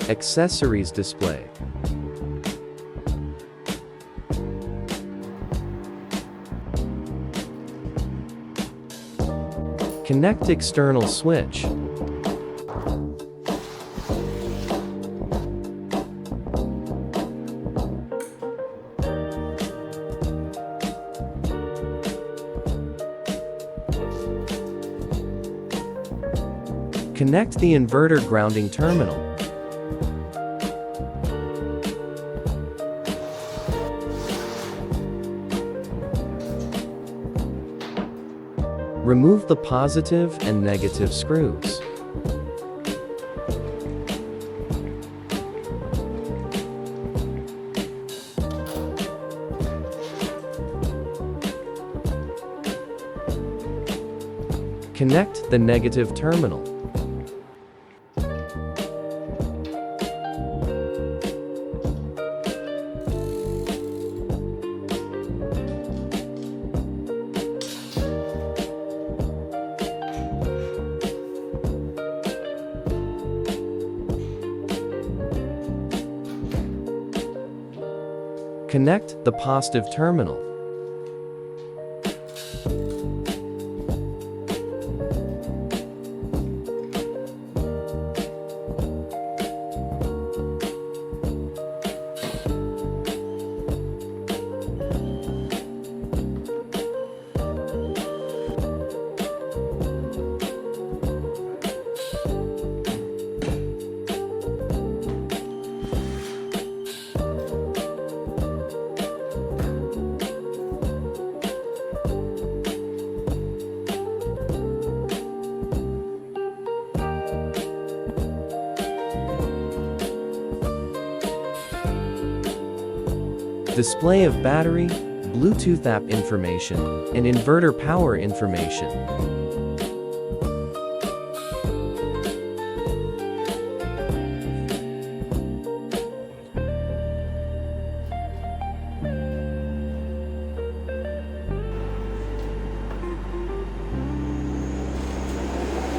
Accessories display. Connect external switch. Connect the inverter grounding terminal. Remove the positive and negative screws. Connect the negative terminal. Connect the positive terminal. Display of battery, Bluetooth app information, and inverter power information.